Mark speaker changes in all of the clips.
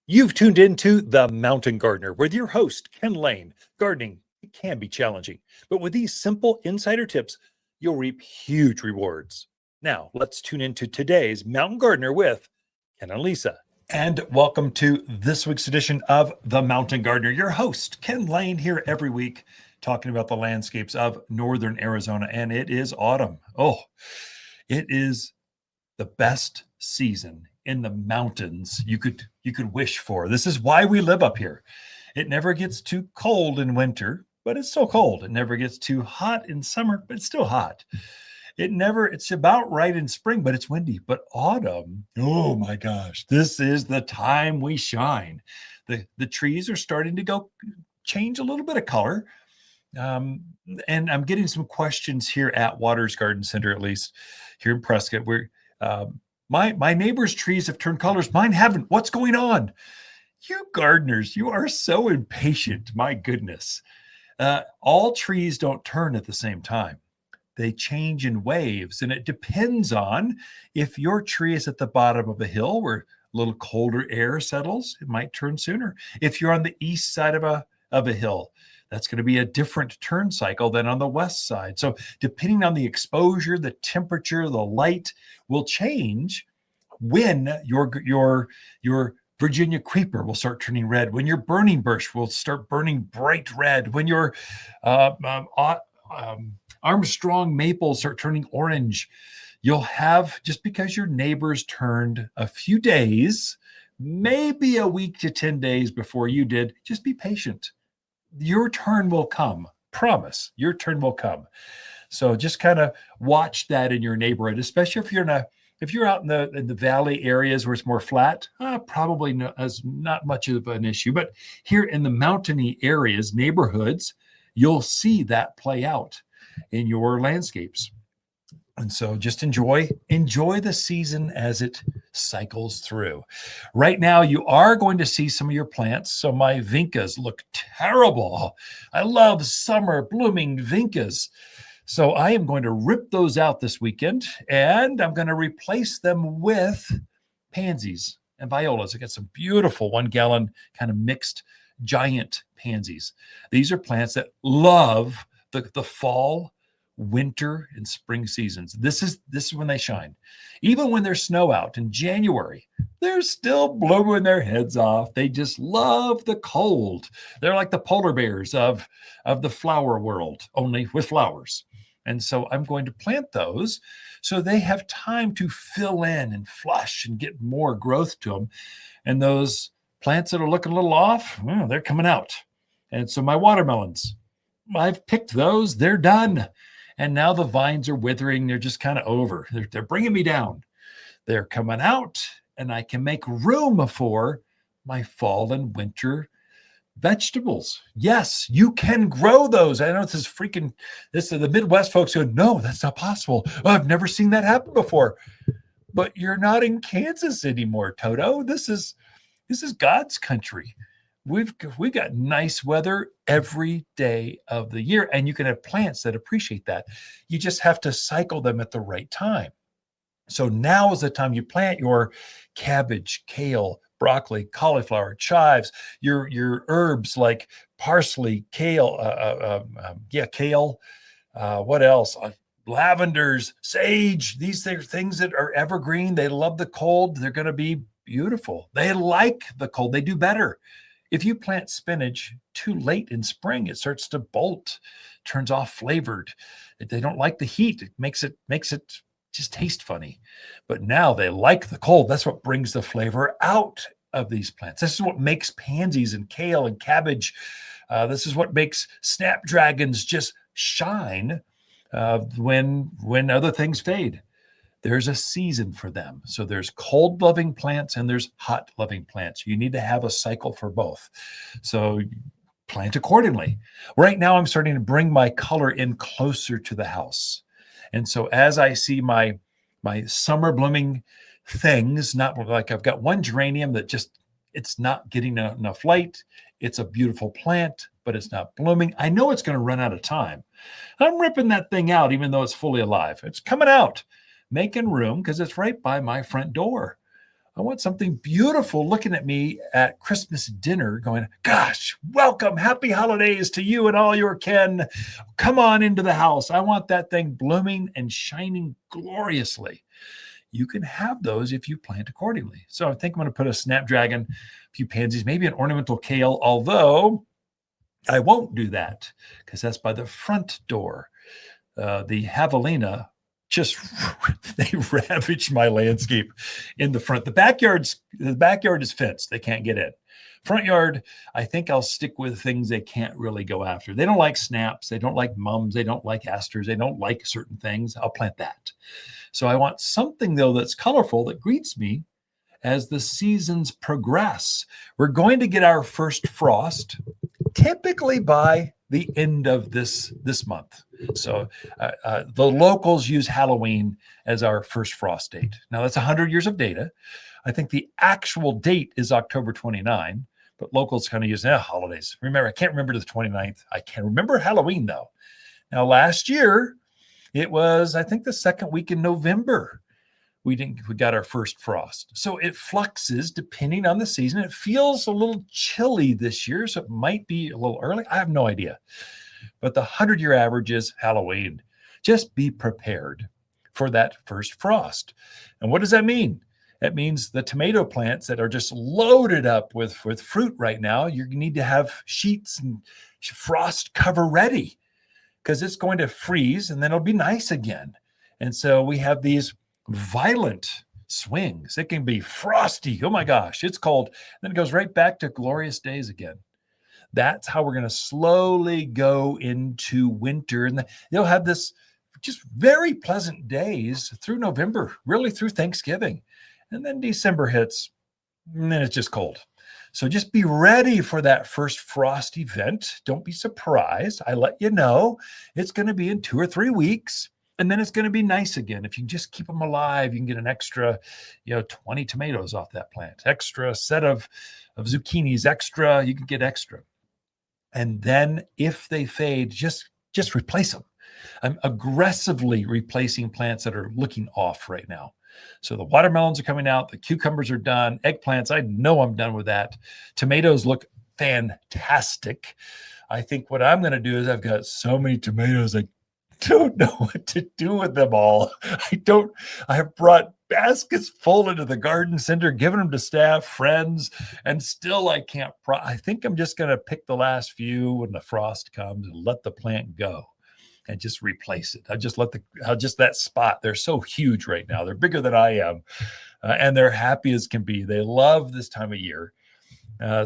Speaker 1: You've tuned into The Mountain Gardener with your host, Ken Lain. Gardening, it can be challenging, but with these simple insider tips, you'll reap huge rewards. Now, let's tune into today's Mountain Gardener with Ken and Lisa. And welcome to this week's edition of The Mountain Gardener. Your host, Ken Lain, here every week talking about the landscapes of northern Arizona. And it is autumn. Oh, it is the best season in the mountains you could wish for. This is why we live up here. It never gets too cold in winter, but it's still cold. It never gets too hot in summer, but it's still hot. It's about right in spring, but it's windy. But autumn, oh my gosh, this is the time we shine. The trees are starting to change a little bit of color. And I'm getting some questions here at Watters Garden Center, at least here in Prescott, where my neighbor's trees have turned colors. Mine haven't. What's going on? You gardeners, you are so impatient. My goodness. All trees don't turn at the same time. They change in waves, and it depends on if your tree is at the bottom of a hill where a little colder air settles, it might turn sooner. If you're on the east side of a hill, that's going to be a different turn cycle than on the west side. So depending on the exposure, the temperature, the light will change when your Virginia creeper will start turning red, when your burning bush will start burning bright red, when your Armstrong maples start turning orange. You'll have, just because your neighbors turned a few days, maybe a week to 10 days before you did, just be patient. Your turn will come. Promise, your turn will come. So just kind of watch that in your neighborhood, especially if you're out in the valley areas where it's more flat. Probably not much of an issue. But here in the mountainy areas, neighborhoods, you'll see that play out in your landscapes. And so just enjoy the season as it cycles through. Right now, you are going to see some of your plants. So my vincas look terrible. I love summer blooming vincas. So I am going to rip those out this weekend, and I'm going to replace them with pansies and violas. I got some beautiful 1 gallon kind of mixed giant pansies. These are plants that love the fall, winter, and spring seasons. This is when they shine. Even when there's snow out in January, they're still blooming their heads off. They just love the cold. They're like the polar bears of the flower world, only with flowers. And so I'm going to plant those so they have time to fill in and flush and get more growth to them. And those plants that are looking a little off, they're coming out. And so my watermelons, I've picked those. They're done. And now the vines are withering. They're just kind of over. They're bringing me down. They're coming out, and I can make room for my fall and winter vegetables. Yes, you can grow those. I know the Midwest folks go, no, that's not possible. Oh, I've never seen that happen before. But you're not in Kansas anymore, Toto. This is God's country. We got nice weather every day of the year, and you can have plants that appreciate that. You just have to cycle them at the right time. So now is the time you plant your cabbage, kale, broccoli, cauliflower, chives, your herbs like parsley, kale, kale. What else? Lavenders, sage. These are things that are evergreen. They love the cold. They're going to be beautiful. They like the cold. They do better. If you plant spinach too late in spring, it starts to bolt, turns off flavored. They don't like the heat. It makes it just taste funny. But now they like the cold. That's what brings the flavor out of these plants. This is what makes pansies and kale and cabbage. This is what makes snapdragons just shine when other things fade. There's a season for them. So there's cold-loving plants and there's hot-loving plants. You need to have a cycle for both. So plant accordingly. Right now, I'm starting to bring my color in closer to the house. And so as I see my summer blooming things, not like I've got one geranium that it's not getting enough light. It's a beautiful plant, but it's not blooming. I know it's going to run out of time. I'm ripping that thing out, even though it's fully alive. It's coming out, making room because it's right by my front door. I want something beautiful looking at me at Christmas dinner going, gosh, welcome, happy holidays to you and all your kin. Come on into the house. I want that thing blooming and shining gloriously. You can have those if you plant accordingly. So I think I'm going to put a snapdragon, a few pansies, maybe an ornamental kale, although I won't do that because that's by the front door. The javelina just they ravaged my landscape in the front. The backyard is fenced. They can't get in. Front yard, I think I'll stick with things they can't really go after. They don't like snaps. They don't like mums. They don't like asters. They don't like certain things. I'll plant that. So I want something, though, that's colorful that greets me as the seasons progress. We're going to get our first frost typically by the end of this month. So the locals use Halloween as our first frost date. Now that's 100 years of data. I think the actual date is October 29, but locals kind of use holidays. Remember, I can't remember the 29th. I can remember Halloween though. Now last year, it was, I think, the second week in November. We got our first frost. So it fluxes depending on the season. It feels a little chilly this year, so it might be a little early. I have no idea. But the 100-year average is Halloween. Just be prepared for that first frost. And what does that mean? That means the tomato plants that are just loaded up with fruit right now, you need to have sheets and frost cover ready because it's going to freeze and then it'll be nice again. And so we have these violent swings. It can be frosty. Oh my gosh, it's cold. Then it goes right back to glorious days again. That's how we're going to slowly go into winter. And they'll have this just very pleasant days through November, really through Thanksgiving. And then December hits, and then it's just cold. So just be ready for that first frost event. Don't be surprised. I let you know it's going to be in 2 or 3 weeks. And then it's going to be nice again. If you just keep them alive, you can get an extra, 20 tomatoes off that plant, extra set of zucchinis, extra, you can get extra. And then if they fade, just replace them. I'm aggressively replacing plants that are looking off right now. So the watermelons are coming out, the cucumbers are done, eggplants, I know I'm done with that. Tomatoes look fantastic. I think what I'm going to do is I've got so many tomatoes, I don't know what to do with them all. I have brought baskets full into the garden center, given them to staff, friends, and still I can't. I think I'm just going to pick the last few when the frost comes and let the plant go and just replace it. I'll just that spot. They're so huge right now. They're bigger than I am, and they're happy as can be. They love this time of year.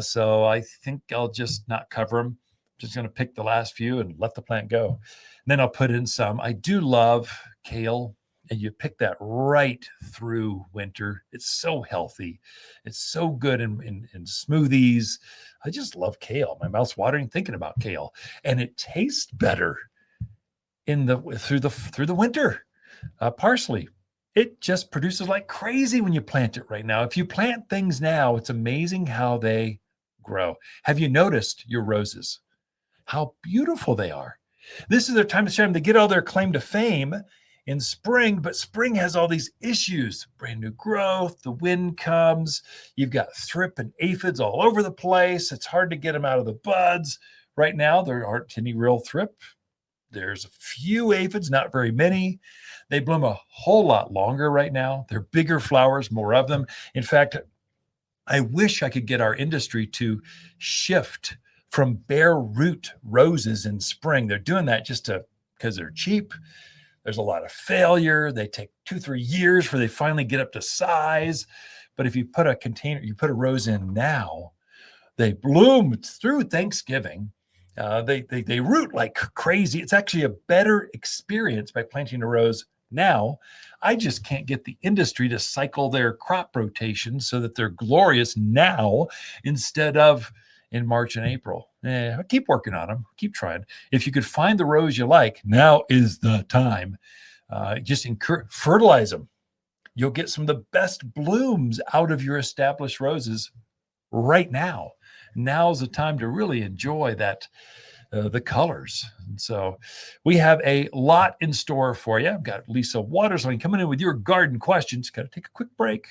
Speaker 1: So I think I'll just not cover them. Just going to pick the last few and let the plant go. And then I'll put in some. I do love kale, and you pick that right through winter. It's so healthy. It's so good in smoothies. I just love kale. My mouth's watering thinking about kale, and it tastes better through the winter. Parsley, it just produces like crazy when you plant it right now. If you plant things now, it's amazing how they grow. Have you noticed your roses? How beautiful they are. This is their time to shine. They get all their claim to fame in spring, but spring has all these issues. Brand new growth, the wind comes, you've got thrip and aphids all over the place. It's hard to get them out of the buds. Right now, there aren't any real thrip. There's a few aphids, not very many. They bloom a whole lot longer right now. They're bigger flowers, more of them. In fact, I wish I could get our industry to shift from bare root roses in spring. They're doing that just because they're cheap. There's a lot of failure. They take 2-3 years before they finally get up to size. But if you put a rose in now, they bloom through Thanksgiving. They root like crazy. It's actually a better experience by planting a rose now. I just can't get the industry to cycle their crop rotation so that they're glorious now instead of in March and April. I keep working on them. Keep trying. If you could find the rose you like, now is the time. Just fertilize them. You'll get some of the best blooms out of your established roses right now. Now's the time to really enjoy that, the colors. And so we have a lot in store for you. I've got Lisa Watters Lain coming in with your garden questions. Got to take a quick break.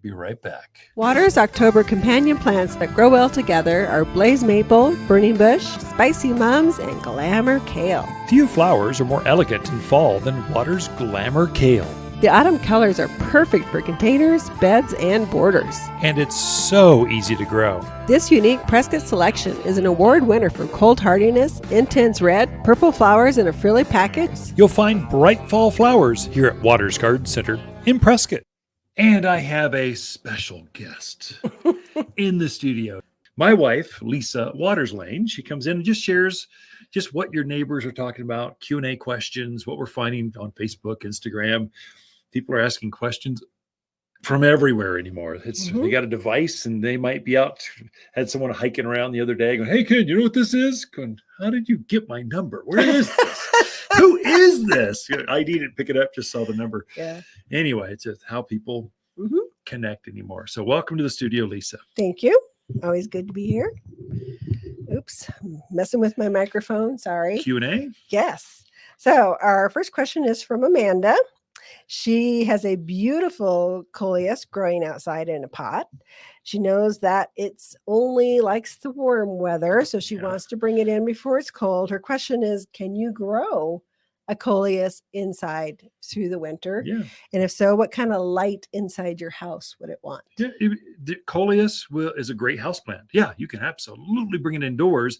Speaker 1: be right back.
Speaker 2: Watters October companion plants that grow well together are blaze maple, burning bush, spicy mums, and glamour kale.
Speaker 1: Few flowers are more elegant in fall than Watters Glamour Kale.
Speaker 2: The autumn colors are perfect for containers, beds, and borders.
Speaker 1: And it's so easy to grow.
Speaker 2: This unique Prescott selection is an award winner for cold hardiness, intense red, purple flowers in a frilly package.
Speaker 1: You'll find bright fall flowers here at Watters Garden Center in Prescott. And I have a special guest in the studio. My wife, Lisa Watters Lain, she comes in and just shares just what your neighbors are talking about, Q&A questions, what we're finding on Facebook, Instagram. People are asking questions from everywhere anymore. It's They got a device and they might be out. Had someone hiking around the other day going, "Hey kid, you know what this is?" Going, "How did you get my number? Where is this? Who is this?" I didn't pick it up, just saw the number.
Speaker 2: Yeah.
Speaker 1: Anyway, it's just how people connect anymore. So welcome to the studio, Lisa.
Speaker 2: Thank you. Always good to be here. Oops, I'm messing with my microphone. Sorry.
Speaker 1: Q&A?
Speaker 2: Yes. So our first question is from Amanda. She has a beautiful coleus growing outside in a pot. She knows that it's only likes the warm weather, so she wants to bring it in before it's cold. Her question is, can you grow a coleus inside through the winter?
Speaker 1: Yeah.
Speaker 2: And if so, what kind of light inside your house would it want?
Speaker 1: Yeah, the coleus is a great houseplant. Yeah, you can absolutely bring it indoors.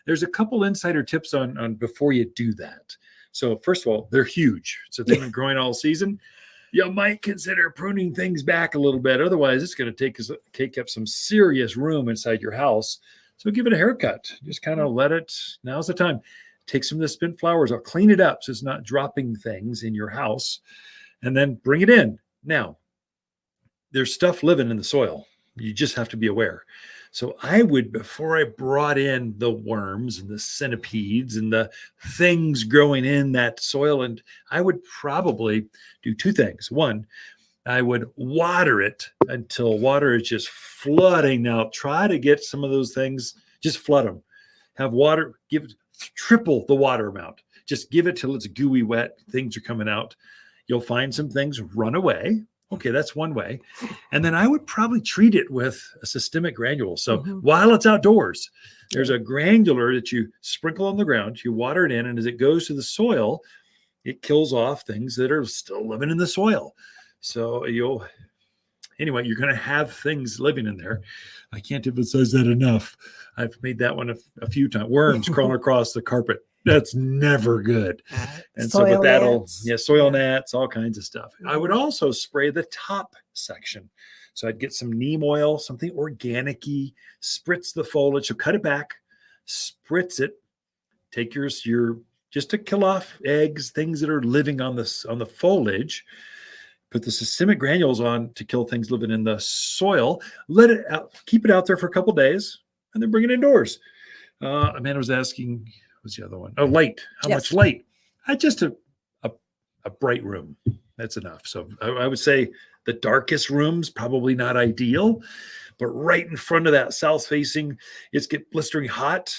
Speaker 1: There's a couple insider tips on before you do that. So first of all, they're huge. So they've been growing all season. You might consider pruning things back a little bit. Otherwise, it's going to take up some serious room inside your house. So give it a haircut. Just kind of let it. Now's the time. Take some of the spent flowers. I'll clean it up so it's not dropping things in your house. And then bring it in. Now, there's stuff living in the soil. You just have to be aware. So I would, before I brought in the worms and the centipedes and the things growing in that soil, and I would probably do two things. One, I would water it until water is just flooding out. Try to get some of those things, just flood them. Have water, triple the water amount. Just give it till it's gooey wet. Things are coming out. You'll find some things run away. Okay, that's one way. And then I would probably treat it with a systemic granule. So while it's outdoors, there's a granular that you sprinkle on the ground, you water it in, and as it goes to the soil, it kills off things that are still living in the soil. So you're going to have things living in there. I can't emphasize that enough. I've made that one a few times. Worms crawling across the carpet. That's never good. And so with that, soil gnats, all kinds of stuff. I would also spray the top section. So I'd get some neem oil, something organic-y, spritz the foliage. So cut it back, spritz it, take your just to kill off eggs, things that are living on the foliage. Put the systemic granules on to kill things living in the soil. Let it out, keep it out there for a couple days, and then bring it indoors. Amanda was asking, what's the other one? Oh, light. How much light? Just a bright room. That's enough. So I would say the darkest rooms, probably not ideal, but right in front of that south facing, it's get blistering hot,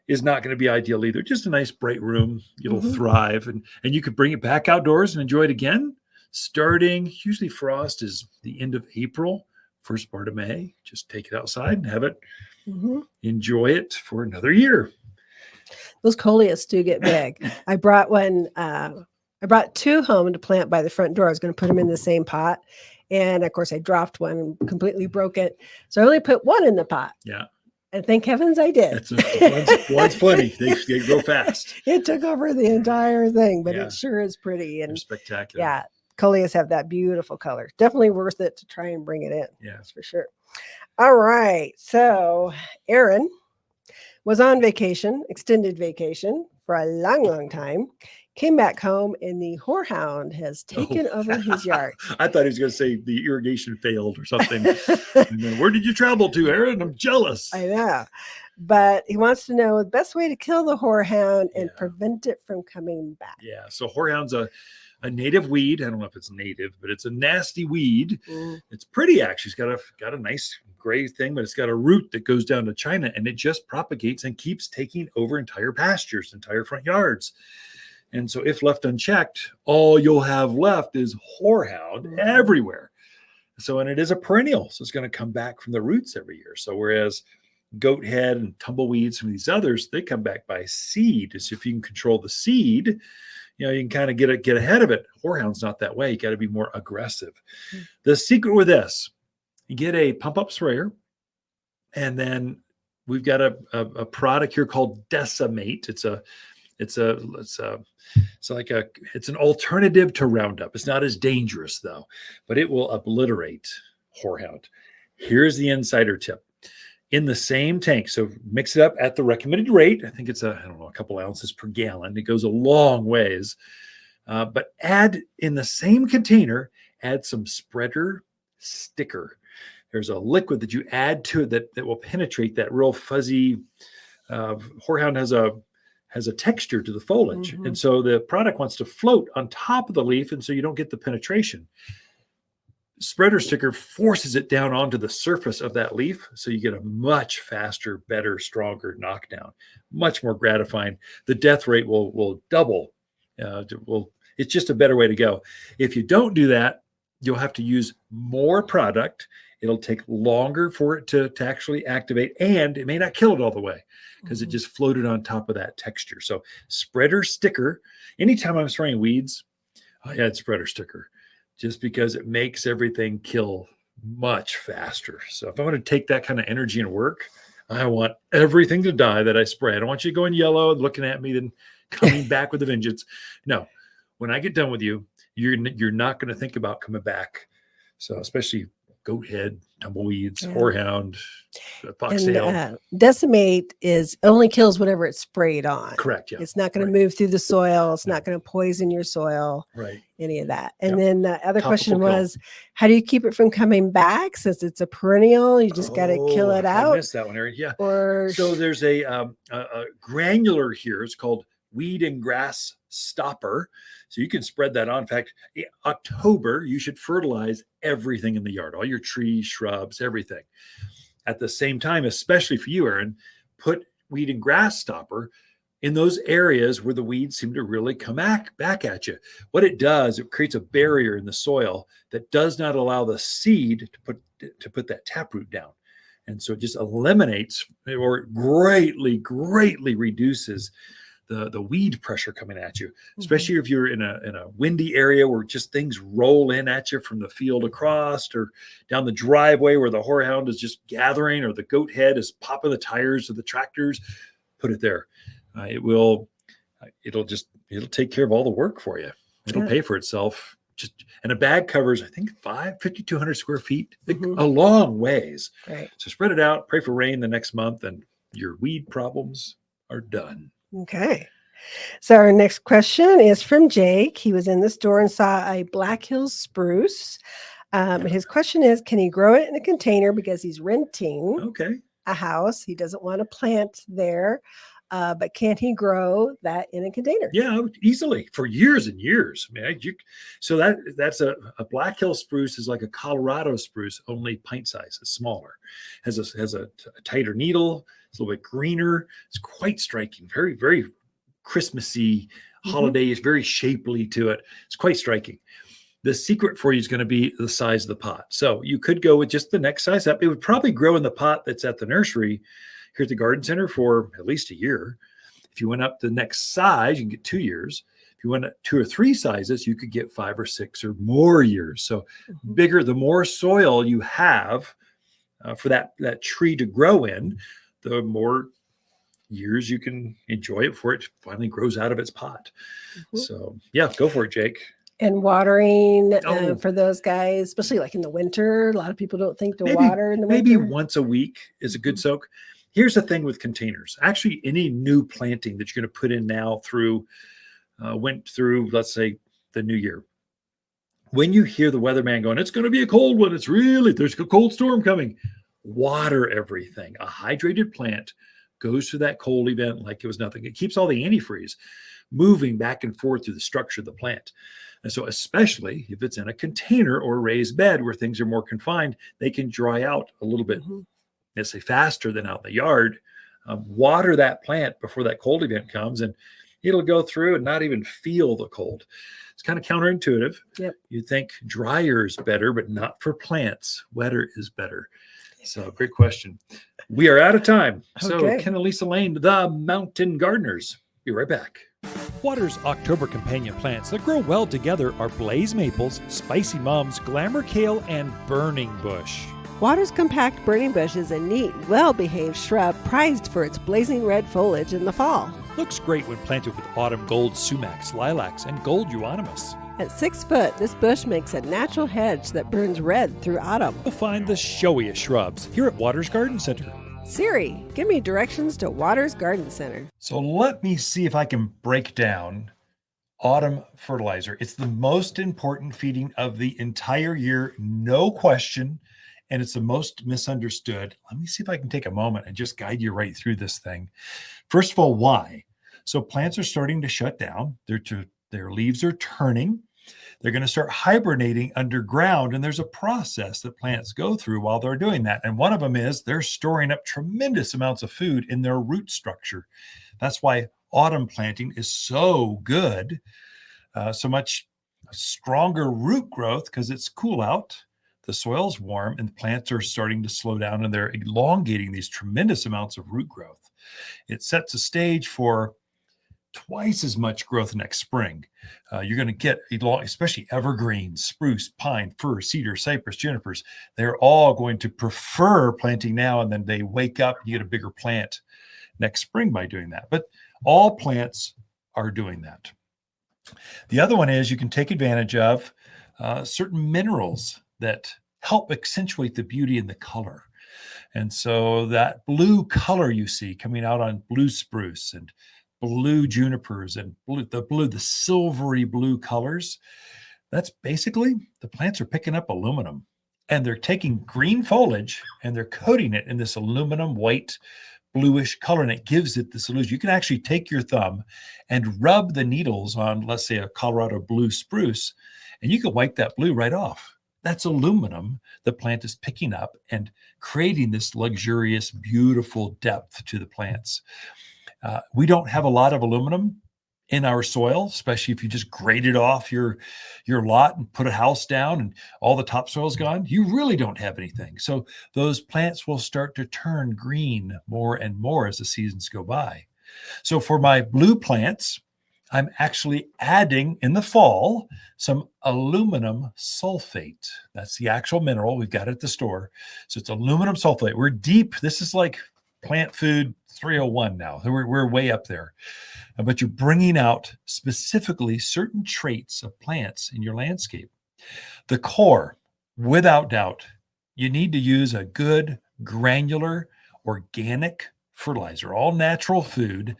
Speaker 1: is not going to be ideal either. Just a nice bright room. It'll thrive. And you could bring it back outdoors and enjoy it again. Starting, usually frost is the end of April, first part of May. Just take it outside and have it, enjoy it for another year.
Speaker 2: Those coleus do get big. I brought two home to plant by the front door. I was going to put them in the same pot. And of course I dropped one and completely broke it. So I only put one in the pot.
Speaker 1: Yeah.
Speaker 2: And thank heavens I did.
Speaker 1: One's plenty. They grow fast.
Speaker 2: It took over the entire thing, but it sure is pretty. And
Speaker 1: they're spectacular.
Speaker 2: Yeah. Coleus have that beautiful color. Definitely worth it to try and bring it in.
Speaker 1: Yeah.
Speaker 2: That's for sure. All right. So Aaron was on vacation, extended vacation for a long, long time. Came back home and the horehound has taken over his yard.
Speaker 1: I thought he was going to say the irrigation failed or something. And then, where did you travel to, Aaron? I'm jealous.
Speaker 2: I know. But he wants to know the best way to kill the horehound and prevent it from coming back.
Speaker 1: Yeah. So horehound's a native weed. I don't know if it's native, but it's a nasty weed. It's pretty, actually. It's got a nice gray thing, but it's got a root that goes down to China, and it just propagates and keeps taking over entire pastures, entire front yards. And so if left unchecked, all you'll have left is horehound everywhere. So, and it is a perennial. So it's going to come back from the roots every year. So whereas goat head and tumbleweeds, some of these others, they come back by seed. So if you can control the seed, you can kind of get ahead of it. Horehound's not that way. You got to be more aggressive. The secret with this, you get a pump up sprayer, and then we've got a product here called Decimate. It's an alternative to Roundup. It's not as dangerous though, but it will obliterate horehound. Here's the insider tip. In the same tank, so mix it up at the recommended rate. I think it's a couple ounces per gallon. It goes a long ways. But add in the same container, add some spreader sticker. There's a liquid that you add to it that will penetrate that real fuzzy. Horehound has a texture to the foliage. Mm-hmm. And so the product wants to float on top of the leaf, and so you don't get the penetration. Spreader sticker forces it down onto the surface of that leaf, so you get a much faster, better, stronger knockdown, much more gratifying. The death rate will double. It's just a better way to go. If you don't do that, you'll have to use more product. It'll take longer for it to actually activate, and it may not kill it all the way because it just floated on top of that texture. So spreader sticker, anytime I'm spraying weeds, I add spreader sticker just because it makes everything kill much faster. So if I want to take that kind of energy and work, I want everything to die that I spray. I don't want you going yellow and looking at me, then coming back with a vengeance. No, when I get done with you, you're not going to think about coming back. So especially goat head, tumbleweeds, horehound, foxtail.
Speaker 2: And Decimate only kills whatever it's sprayed on.
Speaker 1: Correct. Yeah.
Speaker 2: It's not going to move through the soil. It's not going to poison your soil.
Speaker 1: Right.
Speaker 2: Any of that. And then the other
Speaker 1: Topical
Speaker 2: question was, how do you keep it from coming back? Since it's a perennial, you just got to kill it out.
Speaker 1: I missed that one, Eric. Yeah.
Speaker 2: So
Speaker 1: there's a granular here. It's called Weed and Grass Stopper. So you can spread that on. In fact, in October, you should fertilize everything in the yard, all your trees, shrubs, everything. At the same time, especially for you, Aaron, put Weed and Grass Stopper in those areas where the weeds seem to really come back at you. What it does, it creates a barrier in the soil that does not allow the seed to put that taproot down. And so it just eliminates or greatly reduces the weed pressure coming at you, especially if you're in a windy area where just things roll in at you from the field across or down the driveway where the horehound is just gathering or the goat head is popping the tires of the tractors. Put it there. It'll take care of all the work for you. It'll pay for itself. And a bag covers, I think, 5,200 square feet, a long ways.
Speaker 2: Right.
Speaker 1: So spread it out, pray for rain the next month, and your weed problems are done.
Speaker 2: Okay. So our next question is from Jake. He was in the store and saw a Black Hills spruce. His question is, can he grow it in a container because he's renting a house? He doesn't want to plant there. But can he grow that in a container?
Speaker 1: Yeah, easily for years and years. I mean, so that's a Black Hill spruce is like a Colorado spruce, only pint size. It's smaller, has a tighter needle. It's a little bit greener. It's quite striking. Very, very Christmassy, holiday. It's very shapely to it. It's quite striking. The secret for you is going to be the size of the pot. So you could go with just the next size up. It would probably grow in the pot that's at the nursery here at the garden center for at least a year. If you went up the next size, you can get 2 years. If you went up 2 or 3 sizes, you could get 5 or 6 or more years. So bigger, the more soil you have for that tree to grow in, the more years you can enjoy it before it finally grows out of its pot. So yeah, go for it, Jake.
Speaker 2: And watering for those guys, especially like in the winter, a lot of people don't think to water in the winter.
Speaker 1: Maybe once a week is a good soak. Here's the thing with containers. Actually, any new planting that you're going to put in now went through, let's say, the new year. When you hear the weatherman going, it's going to be a cold one. There's a cold storm coming. Water everything. A hydrated plant goes through that cold event like it was nothing. It keeps all the antifreeze moving back and forth through the structure of the plant. And so especially if it's in a container or a raised bed where things are more confined, they can dry out a little bit, let's say, faster than out in the yard. Water that plant before that cold event comes. And it'll go through and not even feel the cold. It's kind of counterintuitive.
Speaker 2: Yep.
Speaker 1: You think drier is better, but not for plants. Wetter is better. So great question. We are out of time. So
Speaker 2: Okay.
Speaker 1: Ken and Lisa Lain, the Mountain Gardeners. Be right back. Water's October companion plants that grow well together are blaze maples, spicy mums, glamour kale, and burning bush.
Speaker 2: Water's compact burning bush is a neat, well-behaved shrub prized for its blazing red foliage in the fall.
Speaker 1: Looks great when planted with autumn gold sumacs, lilacs, and gold euonymus.
Speaker 2: At 6 foot, this bush makes a natural hedge that burns red through autumn.
Speaker 1: You'll find the showiest shrubs here at Water's Garden Center.
Speaker 2: Siri, give me directions to Water's Garden Center.
Speaker 1: So let me see if I can break down autumn fertilizer. It's the most important feeding of the entire year, no question, and it's the most misunderstood. Let me see if I can take a moment and just guide you right through this thing. First of all, why? So plants are starting to shut down. Their leaves are turning. They're going to start hibernating underground, and there's a process that plants go through while they're doing that. And one of them is they're storing up tremendous amounts of food in their root structure. That's why autumn planting is so good, so much stronger root growth because it's cool out, the soil's warm, and the plants are starting to slow down, and they're elongating these tremendous amounts of root growth. It sets a stage for twice as much growth next spring. You're going to get, especially evergreens, spruce, pine, fir, cedar, cypress, junipers. They're all going to prefer planting now, and then they wake up and you get a bigger plant next spring by doing that. But all plants are doing that. The other one is you can take advantage of certain minerals that help accentuate the beauty and the color. And so that blue color you see coming out on blue spruce and blue junipers and the silvery blue colors, that's basically the plants are picking up aluminum, and they're taking green foliage and they're coating it in this aluminum white bluish color, and it gives it this illusion. You can actually take your thumb and rub the needles on, let's say, a Colorado blue spruce, and you can wipe that blue right off. That's aluminum the plant is picking up and creating this luxurious, beautiful depth to the plants. We don't have a lot of aluminum in our soil, especially if you just graded off your lot and put a house down and all the topsoil is gone. You really don't have anything. So those plants will start to turn green more and more as the seasons go by. So for my blue plants, I'm actually adding in the fall some aluminum sulfate. That's the actual mineral. We've got it at the store. So it's aluminum sulfate. We're deep. This is like plant food 301 now. We're way up there. But you're bringing out specifically certain traits of plants in your landscape. The core, without doubt, you need to use a good granular organic fertilizer, all natural food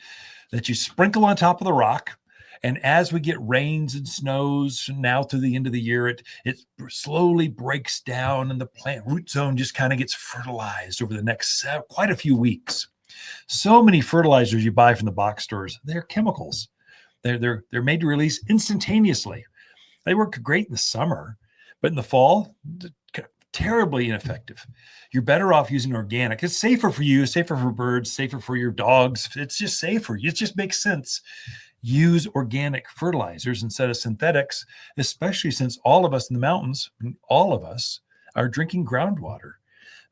Speaker 1: that you sprinkle on top of the rock. And as we get rains and snows now through the end of the year, it slowly breaks down and the plant root zone just kind of gets fertilized over the next quite a few weeks. So many fertilizers you buy from the box stores, they're chemicals. They're made to release instantaneously. They work great in the summer, but in the fall, terribly ineffective. You're better off using organic. It's safer for you, safer for birds, safer for your dogs. It's just safer. It just makes sense. Use organic fertilizers instead of synthetics, especially since all of us in the mountains, all of us are drinking groundwater.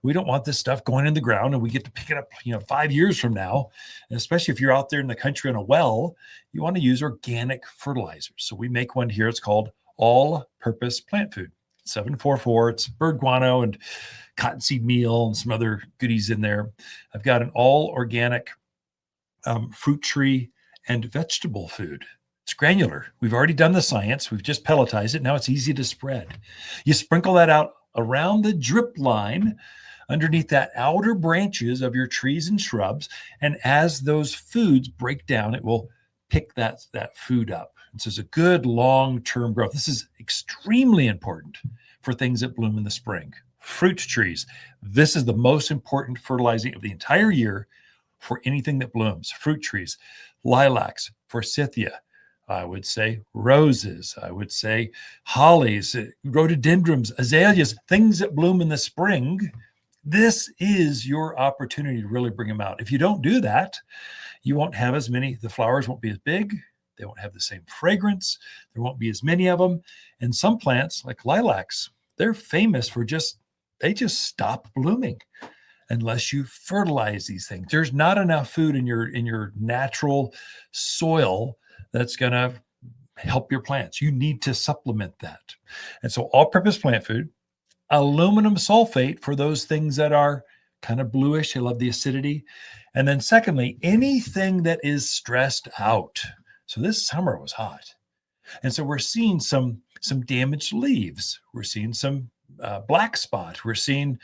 Speaker 1: We don't want this stuff going in the ground and we get to pick it up, 5 years from now. And especially if you're out there in the country on a well, you want to use organic fertilizers. So we make one here. It's called All-Purpose Plant Food. 744. It's bird guano and cottonseed meal and some other goodies in there. I've got an all organic fruit tree and vegetable food. It's granular. We've already done the science. We've just pelletized it. Now it's easy to spread. You sprinkle that out around the drip line underneath that outer branches of your trees and shrubs. And as those foods break down, it will pick that food up. This is a good long-term growth. This is extremely important for things that bloom in the spring. Fruit trees. This is the most important fertilizing of the entire year for anything that blooms. Fruit trees, lilacs, forsythia, I would say roses, I would say hollies, rhododendrons, azaleas, things that bloom in the spring. This is your opportunity to really bring them out. If you don't do that, you won't have as many, the flowers won't be as big, they won't have the same fragrance, there won't be as many of them. And some plants, like lilacs, they're famous for they just stop blooming unless you fertilize these things. There's not enough food in your natural soil that's going to help your plants. You need to supplement that. And so all-purpose plant food, aluminum sulfate for those things that are kind of bluish, they love the acidity. And then secondly, anything that is stressed out. So this summer was hot. And so we're seeing some damaged leaves. We're seeing some black spot. We're seeing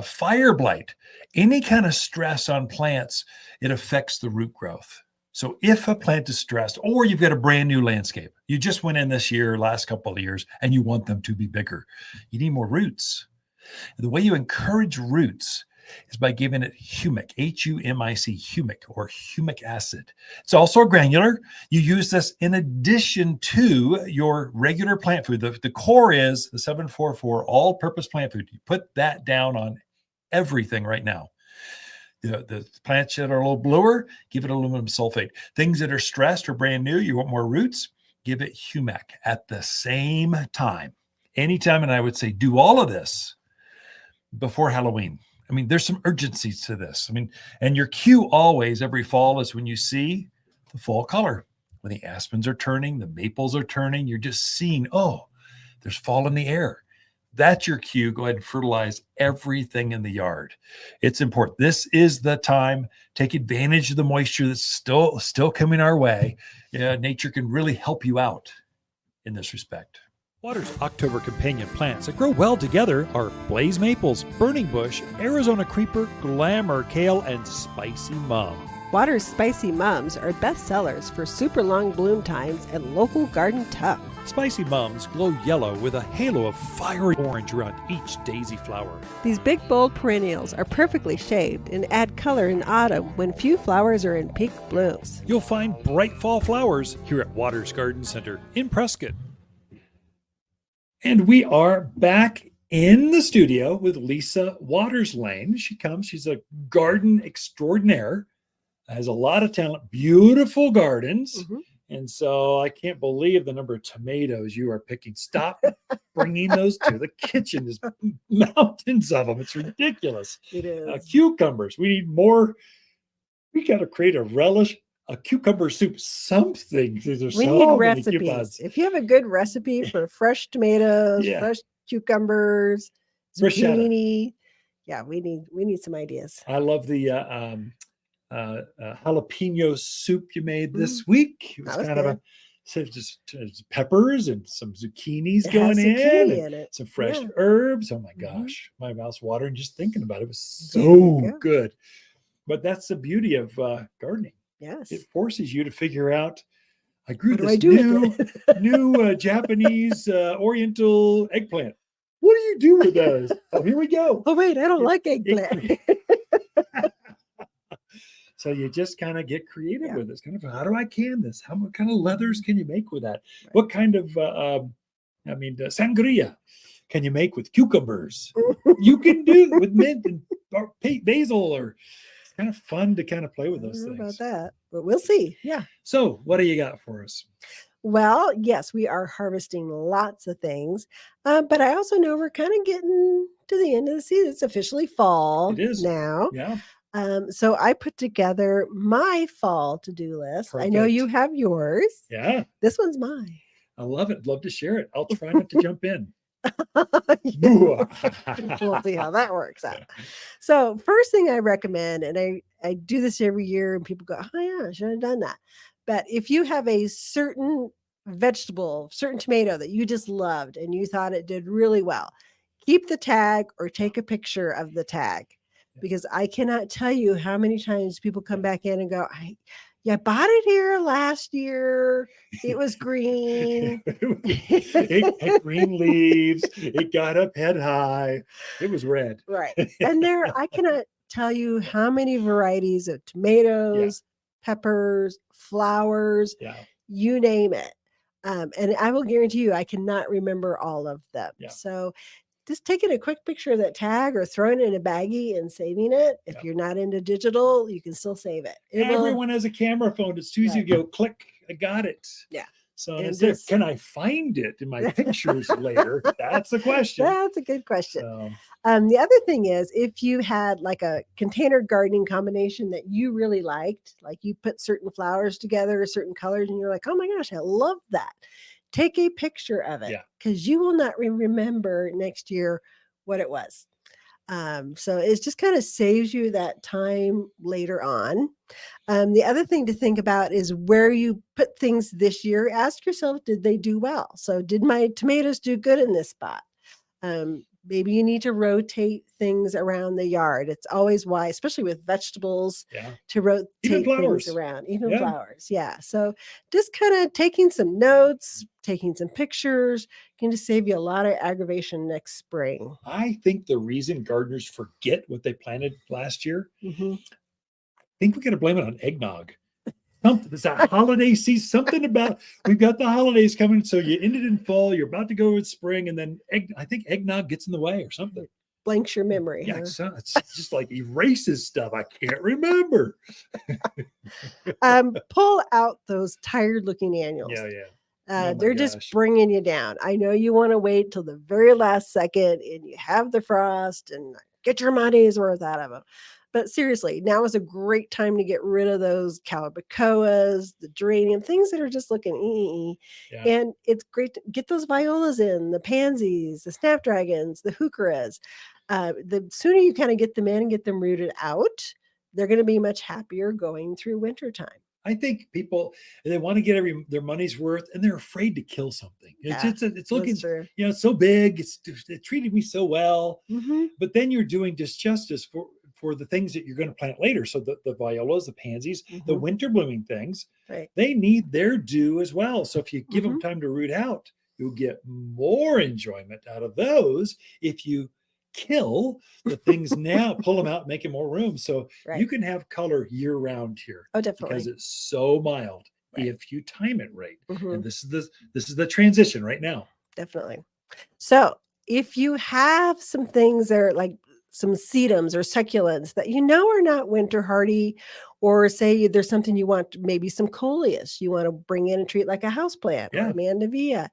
Speaker 1: fire blight. Any kind of stress on plants, it affects the root growth. So if a plant is stressed, or you've got a brand new landscape, you just went in this year, last couple of years, and you want them to be bigger, you need more roots. And the way you encourage roots is by giving it humic, H-U-M-I-C, humic, or humic acid. It's also granular. You use this in addition to your regular plant food. The core is the 744 all-purpose plant food. You put that down on everything right now. The plants that are a little bluer, give it aluminum sulfate. Things that are stressed or brand new, you want more roots, give it humic at the same time. Anytime, and I would say do all of this before Halloween. I mean, there's some urgency to this. I mean, and your cue always every fall is when you see the fall color. When the aspens are turning, the maples are turning, you're just seeing, oh, there's fall in the air. That's your cue. Go ahead and fertilize everything in the yard. It's important. This is the time. Take advantage of the moisture that's still coming our way. Nature can really help you out in this respect. Watters' October companion plants that grow well together are blaze maples, burning bush, Arizona creeper, glamour kale, and spicy mum.
Speaker 2: Watters' spicy mums are best sellers for super long bloom times and local garden tuck.
Speaker 1: Spicy mums glow yellow with a halo of fiery orange around each daisy flower.
Speaker 2: These big, bold perennials are perfectly shaped and add color in autumn when few flowers are in peak blooms.
Speaker 1: You'll find bright fall flowers here at Watters Garden Center in Prescott. And we are back in the studio with Lisa Watters Lain. She's a garden extraordinaire, has a lot of talent, beautiful gardens.
Speaker 2: Mm-hmm.
Speaker 1: And so I can't believe the number of tomatoes you are picking. Stop bringing those to the kitchen. There's mountains of them. It's ridiculous.
Speaker 2: It is.
Speaker 1: Cucumbers. We need more. We got to create a relish, a cucumber soup, something.
Speaker 2: We need recipes. If you have a good recipe for fresh tomatoes, fresh cucumbers, zucchini, we need some ideas.
Speaker 1: I love the jalapeno soup you made this week. It was kind of just peppers and some zucchinis going in some fresh herbs. Oh my gosh, my mouth's watering just thinking about it. It was so good. But that's the beauty of gardening.
Speaker 2: Yes,
Speaker 1: it forces you to figure out. I grew this new Japanese Oriental eggplant. What do you do with those? Oh, here we go.
Speaker 2: Oh wait, I don't like eggplant.
Speaker 1: So you just kind of get creative with this. Kind of, how do I can this? What kind of leathers can you make with that? Right. What kind of, sangria can you make with cucumbers? You can do with mint and basil, or it's kind of fun to kind of play with those things.
Speaker 2: About that, but we'll see. Yeah.
Speaker 1: So what do you got for us?
Speaker 2: Well, yes, we are harvesting lots of things, but I also know we're kind of getting to the end of the season. It's officially fall.
Speaker 1: It is
Speaker 2: now.
Speaker 1: Yeah.
Speaker 2: So I put together my fall to-do list.
Speaker 1: Perfect.
Speaker 2: I know you have yours.
Speaker 1: Yeah.
Speaker 2: This one's mine.
Speaker 1: I love it. Love to share it. I'll try not to jump in.
Speaker 2: We'll see how that works out. So first thing I recommend, and I do this every year and people go, oh yeah, I should have done that. But if you have a certain vegetable, certain tomato that you just loved and you thought it did really well, keep the tag or take a picture of the tag. Because I cannot tell you how many times people come back in and go, I bought it here last year. It was green.
Speaker 1: It had green leaves. It got up head high. It was red.
Speaker 2: Right. And I cannot tell you how many varieties of tomatoes, peppers, flowers, you name it. And I will guarantee you, I cannot remember all of them. Yeah. So just taking a quick picture of that tag or throwing it in a baggie and saving it. If you're not into digital, you can still save it.
Speaker 1: Everyone has a camera phone. It's too easy to go click. I got it.
Speaker 2: Yeah.
Speaker 1: So instead of, can I find it in my pictures later? That's the question.
Speaker 2: That's a good question.
Speaker 1: So,
Speaker 2: the other thing is, if you had like a container gardening combination that you really liked, like you put certain flowers together, certain colors, and you're like, oh my gosh, I love that. Take a picture of it because you will not remember next year what it was. So it just kind of saves you that time later on. The other thing to think about is where you put things this year. Ask yourself, did they do well? So did my tomatoes do good in this spot? Maybe you need to rotate things around the yard. It's always wise, especially with vegetables, to rotate things around, even flowers. Yeah. So just kind of taking some notes, taking some pictures can just save you a lot of aggravation next spring.
Speaker 1: I think the reason gardeners forget what they planted last year, I think we got to blame it on eggnog. It's that holiday season, something about, we've got the holidays coming. So you ended in fall, you're about to go with spring, and then I think eggnog gets in the way or something.
Speaker 2: Blanks your memory.
Speaker 1: Yeah, huh? It's just like erases stuff. I can't remember.
Speaker 2: Pull out those tired looking annuals. They're just bringing you down. I know you want to wait till the very last second and you have the frost and get your money's worth out of them. But seriously, now is a great time to get rid of those calabacoas, the geranium, things that are just looking And it's great to get those violas in, the pansies, the snapdragons, the heucheras. The sooner you kind of get them in and get them rooted out, they're going to be much happier going through wintertime.
Speaker 1: I think people, they want to get their money's worth, and they're afraid to kill something. It's looking, it's so big. It treated me so well, but then you're doing disjustice for the things that you're going to plant later. So the violas, the pansies, the winter blooming things, they need their due as well. So if you give them time to root out, you'll get more enjoyment out of those if you kill the things now, pull them out, make more room. So you can have color year round here.
Speaker 2: Oh, definitely.
Speaker 1: Because it's so mild if you time it right. And this is the transition right now.
Speaker 2: Definitely. So if you have some things that are like some sedums or succulents that you know are not winter hardy, or say there's something you want, maybe some coleus you want to bring in and treat like a houseplant or a mandevilla.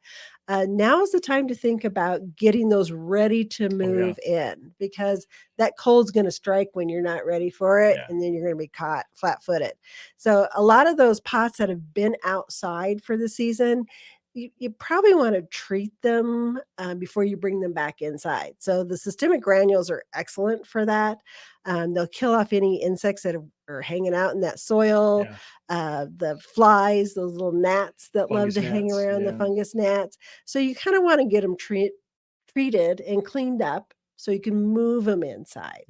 Speaker 2: Now is the time to think about getting those ready to move in, because that cold's going to strike when you're not ready for it, and then you're going to be caught flat-footed. So a lot of those pots that have been outside for the season, you probably want to treat them before you bring them back inside. So the systemic granules are excellent for that. They'll kill off any insects that are hanging out in that soil. The flies, those little gnats that love to hang around, the fungus gnats. So you kind of want to get them treated and cleaned up so you can move them inside.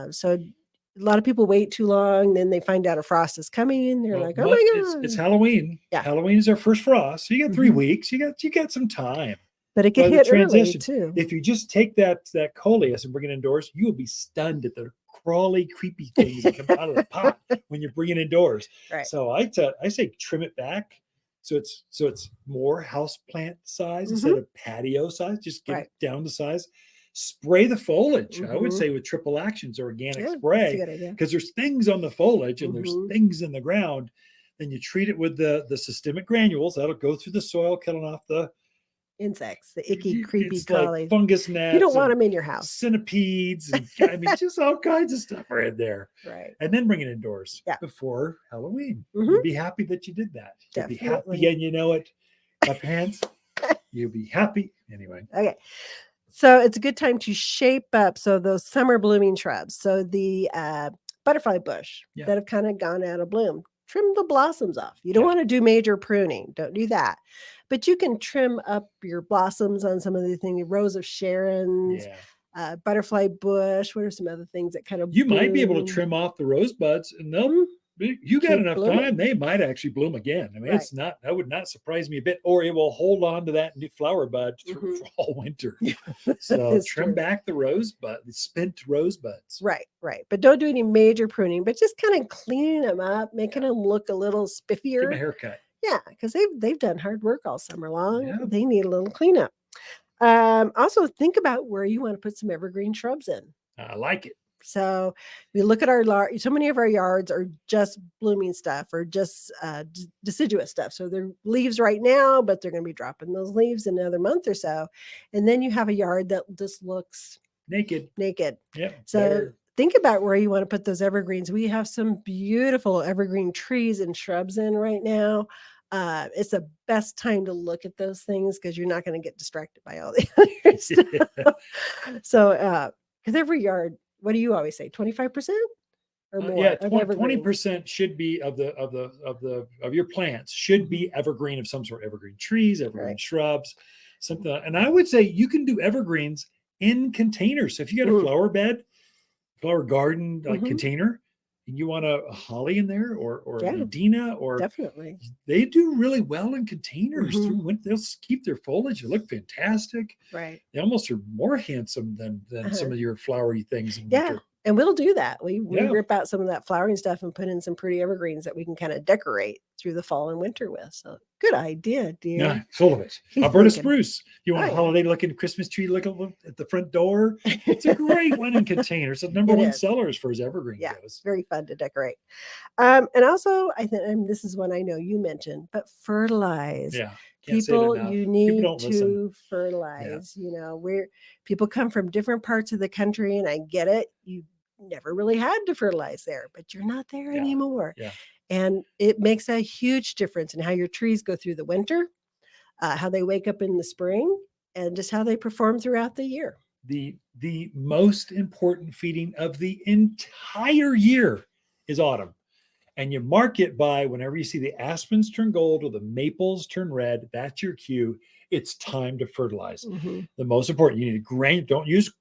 Speaker 2: So a lot of people wait too long, then they find out a frost is coming, and they're like, "Oh my God!"
Speaker 1: It's Halloween. Halloween is our first frost. So you got 3 weeks. You got some time.
Speaker 2: But it can hit early too.
Speaker 1: If you just take that coleus and bring it indoors, you will be stunned at the crawly, creepy things that come out of the pot when you're bringing it indoors. So I say trim it back, so it's more house plant size instead of patio size. Just get it down to size. Spray the foliage. I would say with triple actions or organic spray, because there's things on the foliage and there's things in the ground. Then you treat it with the systemic granules. That'll go through the soil, killing off the
Speaker 2: insects, the icky, creepy, crawly
Speaker 1: fungus gnats.
Speaker 2: You don't want them in your house.
Speaker 1: Centipedes, and I mean, just all kinds of stuff are in there. And then bring it indoors before Halloween. You'll be happy that you did that. You'll be happy, and you know it. Up hands. You'll be happy anyway.
Speaker 2: Okay. So it's a good time to shape up. So those summer blooming shrubs. So the butterfly bush that have kind of gone out of bloom, trim the blossoms off. You don't want to do major pruning. Don't do that. But you can trim up your blossoms on some of the things, Rose of Sharon's, butterfly bush. What are some other things that kind of
Speaker 1: You might be able to trim off the rosebuds, and they'll you got enough time, they might actually bloom again. I mean, it's not, that would not surprise me a bit, or it will hold on to that new flower bud for all winter. So trim back the rosebud, the spent rosebuds.
Speaker 2: Right. But don't do any major pruning, but just kind of cleaning them up, making them look a little spiffier.
Speaker 1: Give them a haircut.
Speaker 2: Yeah, because they've done hard work all summer long. They need a little cleanup. Also, think about where you want to put some evergreen shrubs in.
Speaker 1: I like it.
Speaker 2: So we look at so many of our yards are just blooming stuff or just deciduous stuff. So they're leaves right now, but they're going to be dropping those leaves in another month or so. And then you have a yard that just looks
Speaker 1: Naked. Yep.
Speaker 2: So
Speaker 1: better.
Speaker 2: think about where you want to put those evergreens. We have some beautiful evergreen trees and shrubs in right now. It's the best time to look at those things because you're not going to get distracted by all the other stuff. So, because every yard, what do you always say? 25% or more?
Speaker 1: Yeah,
Speaker 2: of evergreen?
Speaker 1: 20% should be of your plants should be evergreen of some sort. Evergreen trees, evergreen
Speaker 2: Right.
Speaker 1: shrubs, something. And I would say you can do evergreens in containers. So if you got a flower bed, flower garden like container, and you want a holly in there or
Speaker 2: Yeah,
Speaker 1: an Adena, or
Speaker 2: definitely.
Speaker 1: they do really well in containers through winter. They'll keep their foliage. They look fantastic.
Speaker 2: Right.
Speaker 1: They almost are more handsome than some of your flowery things in
Speaker 2: Yeah.
Speaker 1: winter.
Speaker 2: And we'll do that. We
Speaker 1: Yeah.
Speaker 2: rip out some of that flowering stuff and put in some pretty evergreens that we can kind of decorate through the fall and winter with. So good idea, dear.
Speaker 1: Yeah, full of it.
Speaker 2: He's
Speaker 1: Alberta
Speaker 2: thinking.
Speaker 1: spruce. You want a holiday-looking Christmas tree looking at the front door? It's a great one in containers. It's the number one seller as far as evergreen goes.
Speaker 2: Very fun to decorate. And also, I think, and this is one I know you mentioned, but fertilize.
Speaker 1: Yeah.
Speaker 2: People, you need to fertilize.
Speaker 1: Yeah.
Speaker 2: You know, people come from different parts of the country, and I get it. You never really had to fertilize there, but you're not there anymore.
Speaker 1: Yeah.
Speaker 2: And it makes a huge difference in how your trees go through the winter, how they wake up in the spring, and just how they perform throughout the year.
Speaker 1: The most important feeding of the entire year is autumn. And you mark it by whenever you see the aspens turn gold or the maples turn red, that's your cue. It's time to fertilize. The most important, you need don't use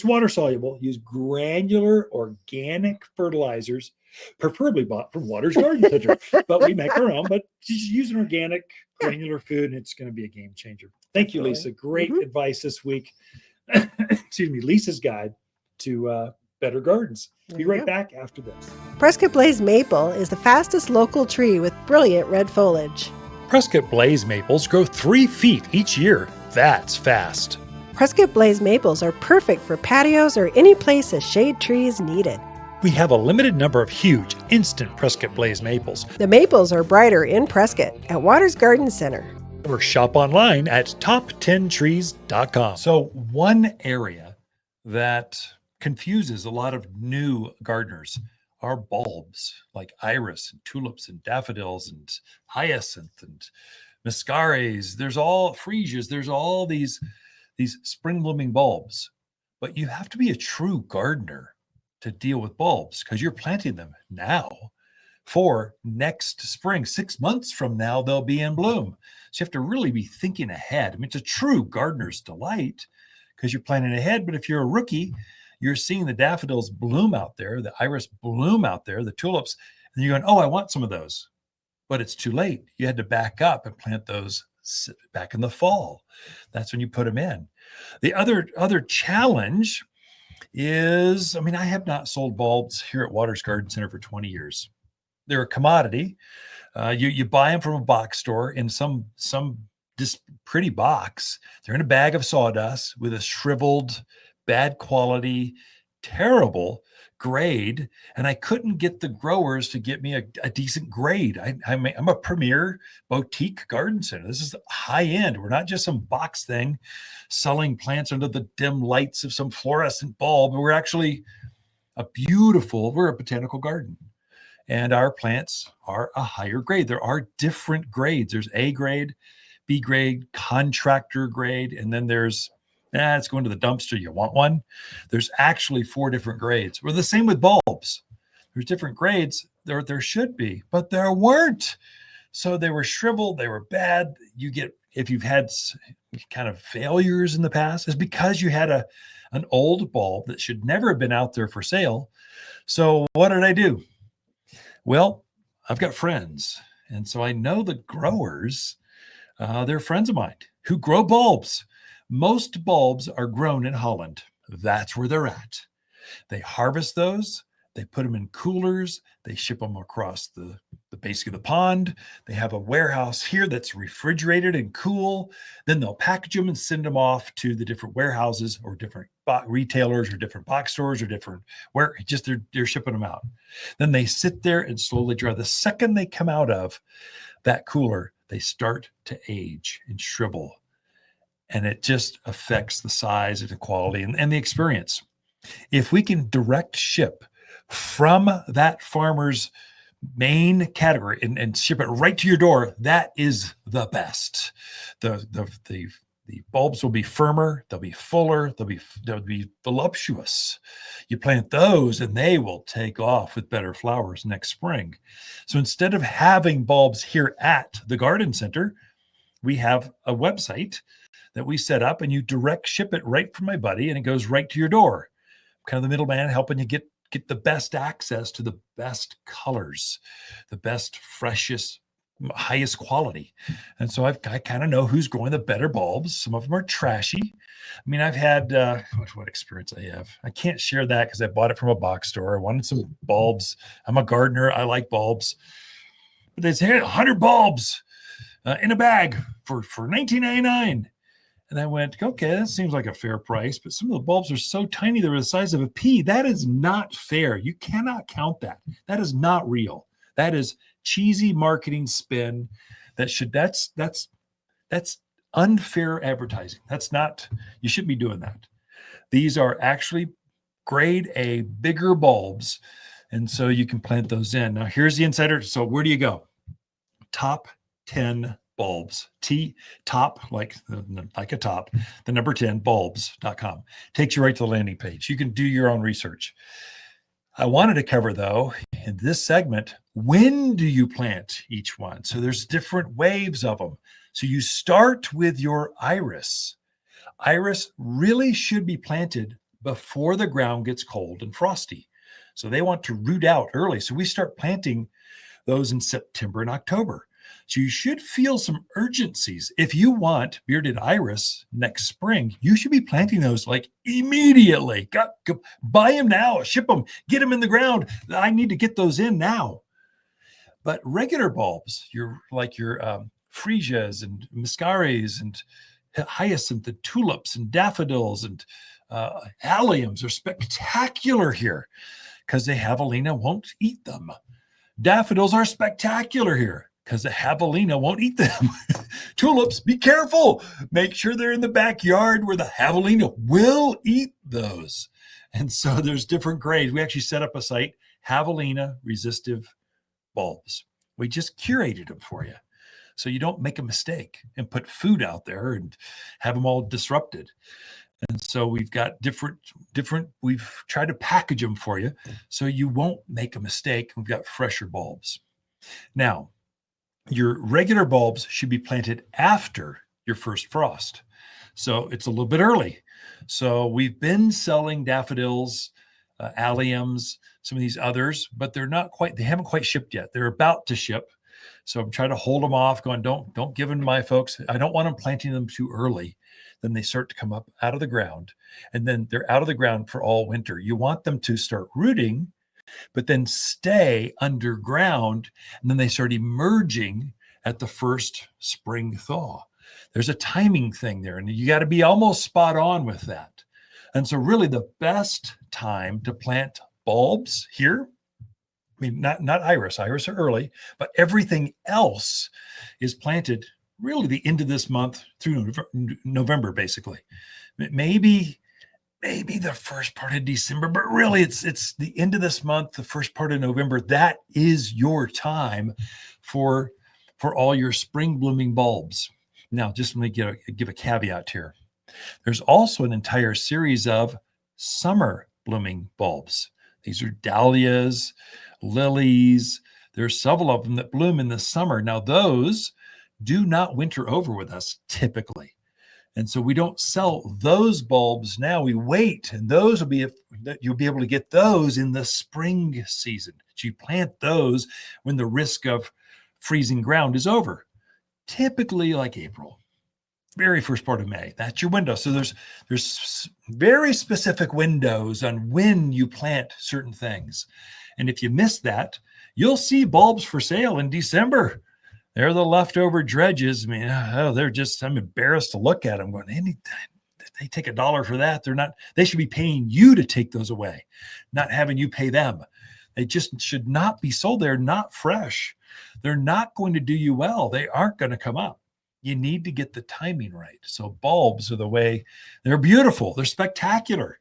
Speaker 1: water soluble, use granular organic fertilizers, preferably bought from Watters Garden Center. But we make our own, but just use an organic granular food and it's going to be a game changer. Thank you, Lisa. Great advice this week. Excuse me, Lisa's guide to better gardens. Be right back after this.
Speaker 2: Prescott Blaze maple is the fastest local tree with brilliant red foliage.
Speaker 1: Prescott Blaze maples grow 3 feet each year. That's fast.
Speaker 2: Prescott Blaze maples are perfect for patios or any place a shade tree is needed.
Speaker 1: We have a limited number of huge, instant Prescott Blaze maples.
Speaker 2: The maples are brighter in Prescott at Watters Garden Center.
Speaker 1: Or shop online at top10trees.com. So one area that confuses a lot of new gardeners are bulbs like iris and tulips and daffodils and hyacinth and muscaries. There's all freesias. There's all these spring blooming bulbs, but you have to be a true gardener to deal with bulbs because you're planting them now for next spring. 6 months from now, they'll be in bloom. So you have to really be thinking ahead. I mean, it's a true gardener's delight because you're planning ahead. But if you're a rookie, you're seeing the daffodils bloom out there, the iris bloom out there, the tulips, and you're going, oh, I want some of those. But it's too late. You had to back up and plant those back in the fall. That's when you put them in. The other challenge is, I mean, I have not sold bulbs here at Watters Garden Center for 20 years. They're a commodity. You buy them from a box store in some just pretty box. They're in a bag of sawdust with a shriveled, bad quality, terrible grade. And I couldn't get the growers to get me a decent grade. I'm a premier boutique garden center. This is high end. We're not just some box thing selling plants under the dim lights of some fluorescent bulb. We're actually we're a botanical garden. And our plants are a higher grade. There are different grades. There's A grade, B grade, contractor grade, and then there's it's going to the dumpster. You want one? There's actually 4 different grades. We're the same with bulbs. There's different grades. There should be, but there weren't. So they were shriveled. They were bad. If you've had kind of failures in the past, it's because you had an old bulb that should never have been out there for sale. So what did I do? Well, I've got friends. And so I know the growers, they're friends of mine who grow bulbs. Most bulbs are grown in Holland. That's where they're at. They harvest those. They put them in coolers. They ship them across the the base of the pond. They have a warehouse here that's refrigerated and cool. Then they'll package them and send them off to the different warehouses or different retailers or different box stores or different where just they're shipping them out. Then they sit there and slowly dry. The second they come out of that cooler, they start to age and shrivel. And it just affects the size and the quality and the experience. If we can direct ship from that farmer's main category and ship it right to your door, that is the best. The bulbs will be firmer, they'll be fuller, they'll be voluptuous. You plant those and they will take off with better flowers next spring. So instead of having bulbs here at the garden center, we have a website that we set up, and you direct ship it right from my buddy, and it goes right to your door. I'm kind of the middleman helping you get the best access to the best colors, the best, freshest, highest quality. And so I kind of know who's growing the better bulbs. Some of them are trashy. I mean, I've had what experience I have. I can't share that because I bought it from a box store. I wanted some bulbs. I'm a gardener. I like bulbs. But they say 100 bulbs in a bag for $19.99. And I went, okay, that seems like a fair price, but some of the bulbs are so tiny, they're the size of a pea. That is not fair. You cannot count that. That is not real. That is cheesy marketing spin. That's unfair advertising. That's not, you shouldn't be doing that. These are actually grade A, bigger bulbs. And so you can plant those in. Now here's the insider. So where do you go? Top 10 bulbs, top, like a top, the number 10 bulbs.com takes you right to the landing page. You can do your own research. I wanted to cover, though, in this segment, when do you plant each one? So there's different waves of them. So you start with your iris. Iris really should be planted before the ground gets cold and frosty. So they want to root out early. So we start planting those in September and October. So you should feel some urgencies. If you want bearded iris next spring, you should be planting those like immediately. Go buy them now, ship them, get them in the ground. I need to get those in now. But regular bulbs, your freesias and muscaries and hyacinth and tulips and daffodils and alliums are spectacular here because the javelina won't eat them. Daffodils are spectacular here because the javelina won't eat them. Tulips, be careful. Make sure they're in the backyard where the javelina will eat those. And so there's different grades. We actually set up a site, javelina resistive bulbs. We just curated them for you so you don't make a mistake and put food out there and have them all disrupted. And so we've got different, we've tried to package them for you so you won't make a mistake. We've got fresher bulbs. Now, your regular bulbs should be planted after your first frost. So it's a little bit early. So we've been selling daffodils, alliums, some of these others, but they haven't quite shipped yet. They're about to ship. So I'm trying to hold them off, going, don't give them to my folks. I don't want them planting them too early. Then they start to come up out of the ground, and then they're out of the ground for all winter. You want them to start rooting, but then stay underground, and then they start emerging at the first spring thaw. There's a timing thing there, and you got to be almost spot on with that. And so really the best time to plant bulbs here, I mean, not iris are early, but everything else is planted really the end of this month through November, basically. Maybe the first part of December, but really it's the end of this month, the first part of November. That is your time for all your spring blooming bulbs. Now, just let me give a caveat here. There's also an entire series of summer blooming bulbs. These are dahlias, lilies. There's several of them that bloom in the summer. Now, those do not winter over with us typically. And so we don't sell those bulbs now. We wait, and you'll be able to get those in the spring season. So you plant those when the risk of freezing ground is over, typically like April, very first part of May. That's your window. So there's very specific windows on when you plant certain things. And if you missed that, you'll see bulbs for sale in December. They're the leftover dredges. I mean, they're just, I'm embarrassed to look at them going, they take $1 for that. They should be paying you to take those away, not having you pay them. They just should not be sold. They're not fresh. They're not going to do you well. They aren't going to come up. You need to get the timing right. So bulbs are the way. They're beautiful. They're spectacular.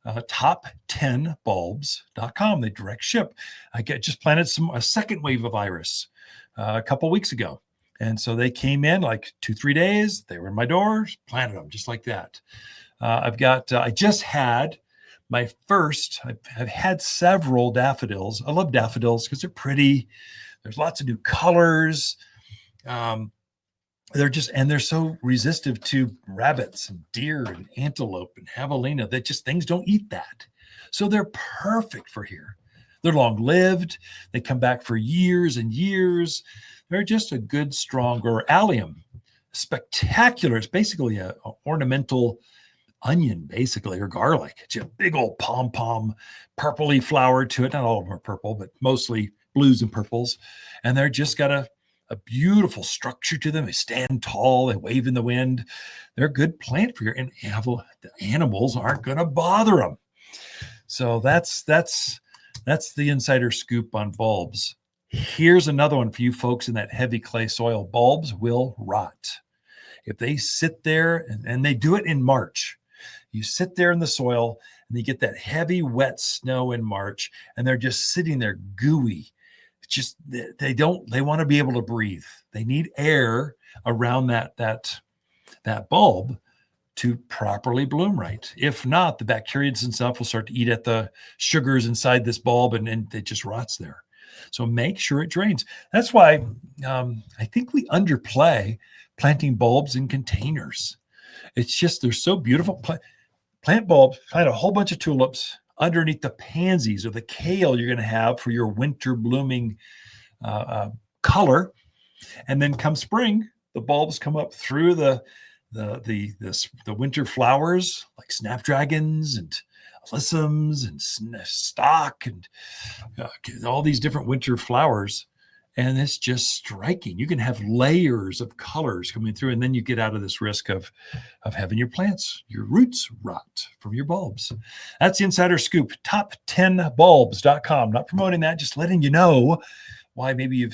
Speaker 1: Top10bulbs.com. They direct ship. I just planted a second wave of iris a couple weeks ago. And so they came in like 2-3 days. They were in my doors, planted them just like that. I just had my first, I've had several daffodils. I love daffodils because they're pretty. There's lots of new colors. They're so resistive to rabbits and deer and antelope and javelina that just things don't eat that. So they're perfect for here. They're long lived. They come back for years and years. They're just a good, stronger allium. Spectacular. It's basically an ornamental onion, basically, or garlic. It's a big old pom-pom purpley flower to it. Not all of them are purple, but mostly blues and purples. And they're just got a beautiful structure to them. They stand tall. They wave in the wind. They're a good plant for you. And the animals aren't going to bother them. So that's the insider scoop on bulbs. Here's another one for you folks in that heavy clay soil. Bulbs will rot. If they sit there, and they do it in March, you sit there in the soil and you get that heavy, wet snow in March, and they're just sitting there gooey. It's just, they want to be able to breathe. They need air around that bulb to properly bloom right. If not, the bacteriids and stuff will start to eat at the sugars inside this bulb, and it just rots there. So make sure it drains. That's why I think we underplay planting bulbs in containers. It's just, they're so beautiful. Plant bulbs, plant a whole bunch of tulips underneath the pansies or the kale you're going to have for your winter blooming color. And then come spring, the bulbs come up through the winter flowers like snapdragons and alyssums and stock and all these different winter flowers. And it's just striking. You can have layers of colors coming through, and then you get out of this risk of having your plants, your roots rot from your bulbs. That's the insider scoop, top10bulbs.com. Not promoting that, just letting you know why maybe you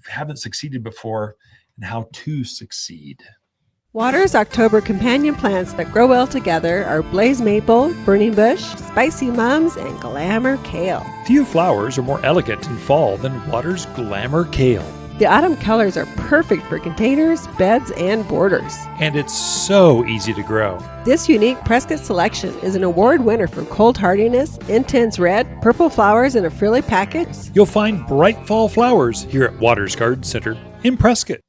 Speaker 1: haven't succeeded before and how to succeed.
Speaker 2: Watters October companion plants that grow well together are blaze maple, burning bush, spicy mums, and glamour kale.
Speaker 1: Few flowers are more elegant in fall than Watters Glamour Kale.
Speaker 2: The autumn colors are perfect for containers, beds, and borders.
Speaker 1: And it's so easy to grow.
Speaker 2: This unique Prescott selection is an award winner for cold hardiness, intense red, purple flowers in a frilly package.
Speaker 1: You'll find bright fall flowers here at Watters Garden Center in Prescott.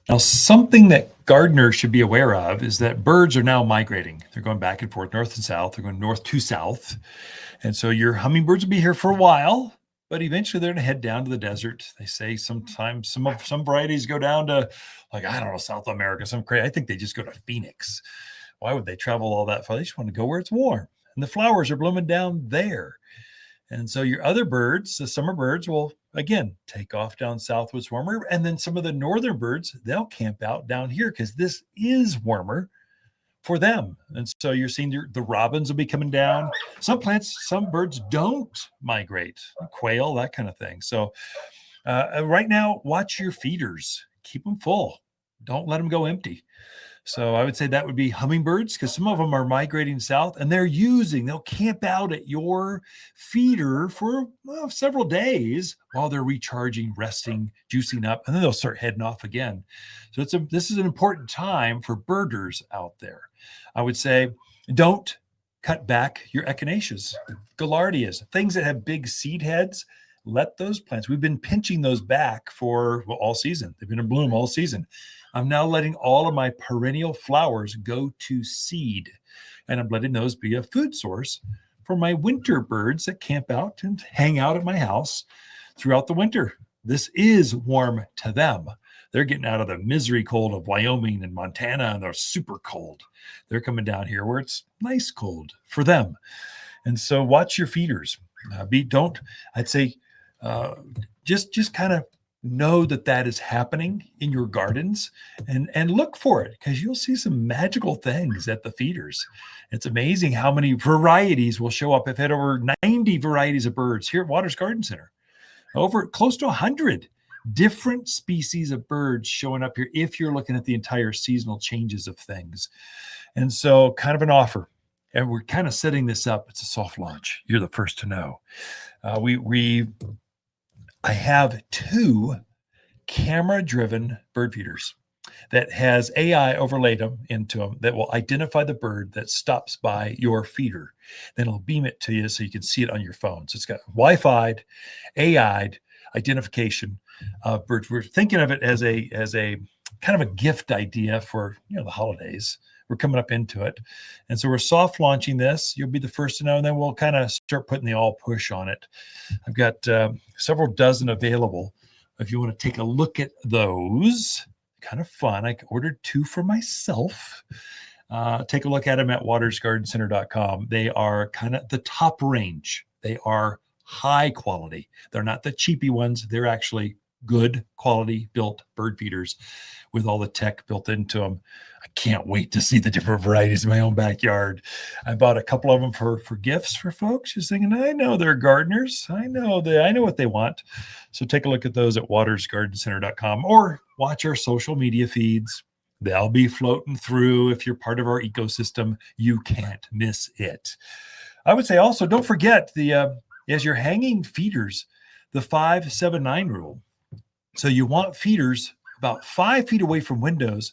Speaker 1: Now, something that gardeners should be aware of is that birds are now migrating. They're going back and forth, north and south. They're going north to south. And so your hummingbirds will be here for a while, but eventually they're going to head down to the desert. They say sometimes some varieties go down to, like, I don't know, South America. I think they just go to Phoenix. Why would they travel all that far? They just want to go where it's warm. And the flowers are blooming down there. And so your other birds, the summer birds, will, again, take off down south where it's warmer. And then some of the northern birds, they'll camp out down here because this is warmer for them. And so you're seeing the robins will be coming down. Some birds don't migrate, quail, that kind of thing. So right now, watch your feeders. Keep them full. Don't let them go empty. So I would say that would be hummingbirds, because some of them are migrating south and they'll camp out at your feeder for several days while they're recharging, resting, juicing up, and then they'll start heading off again. So this is an important time for birders out there. I would say don't cut back your echinaceas, gaillardias, things that have big seed heads. Let those plants, we've been pinching those back for all season. They've been in bloom all season. I'm now letting all of my perennial flowers go to seed, and I'm letting those be a food source for my winter birds that camp out and hang out at my house throughout the winter. This is warm to them. They're getting out of the misery cold of Wyoming and Montana, and they're super cold. They're coming down here where it's nice cold for them. And so watch your feeders. I'd say, just kind of know that is happening in your gardens, and look for it, because you'll see some magical things at the feeders. It's amazing how many varieties will show up. I've had over 90 varieties of birds here at Watters Garden Center, over close to 100 different species of birds showing up here if you're looking at the entire seasonal changes of things. And so, kind of an offer, and we're kind of setting this up. It's a soft launch. You're the first to know. I have 2 camera-driven bird feeders that has AI overlaid them into them that will identify the bird that stops by your feeder. Then it'll beam it to you so you can see it on your phone. So it's got Wi-Fi'd, AI'd identification of birds. We're thinking of it as a kind of a gift idea for the holidays. We're coming up into it. And so we're soft launching this. You'll be the first to know, and then we'll kind of start putting the all push on it. I've got several dozen available. If you want to take a look at those, kind of fun. I ordered 2 for myself. Take a look at them at wattersgardencenter.com. They are kind of the top range. They are high quality. They're not the cheapy ones. They're actually good quality built bird feeders with all the tech built into them. I can't wait to see the different varieties in my own backyard. I bought a couple of them for gifts for folks, just thinking, I know they're gardeners. I know what they want. So take a look at those at wattersgardencenter.com, or watch our social media feeds. They'll be floating through. If you're part of our ecosystem, you can't miss it. I would say also, don't forget as you're hanging feeders, the 5-7-9 rule. So you want feeders about 5 feet away from windows.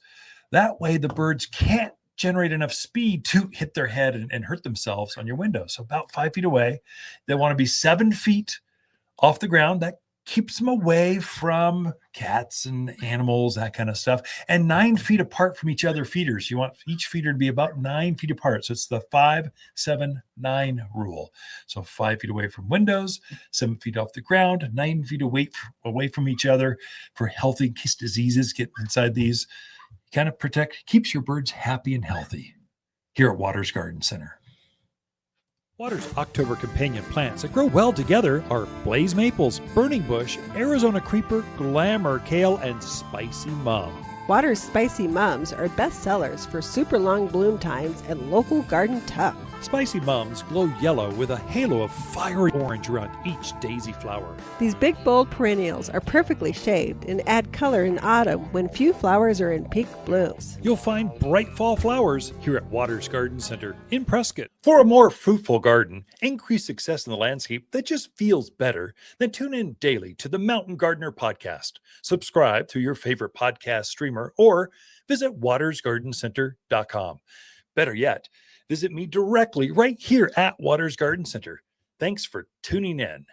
Speaker 1: That way the birds can't generate enough speed to hit their head and hurt themselves on your window. So about 5 feet away. They want to be 7 feet off the ground. That keeps them away from cats and animals, that kind of stuff. And 9 feet apart from each other feeders. You want each feeder to be about 9 feet apart. So it's the 5-7-9 rule. So 5 feet away from windows, 7 feet off the ground, 9 feet away from each other for healthy, in case diseases get inside these. Kind of keeps your birds happy and healthy here at Watters Garden Center. Watters October companion plants that grow well together are blaze maples, burning bush, Arizona creeper, glamour kale, and spicy mum.
Speaker 2: Watters Spicy Mums are best sellers for super long bloom times and local garden tuck.
Speaker 1: Spicy mums glow yellow with a halo of fiery orange around each daisy flower.
Speaker 2: These big, bold perennials are perfectly shaped and add color in autumn when few flowers are in peak blooms.
Speaker 1: You'll find bright fall flowers here at Watters Garden Center in Prescott. For a more fruitful garden, increase success in the landscape that just feels better, then tune in daily to the Mountain Gardener podcast. Subscribe through your favorite podcast streamer or visit wattersgardencenter.com. Better yet, visit me directly right here at Watters Garden Center. Thanks for tuning in.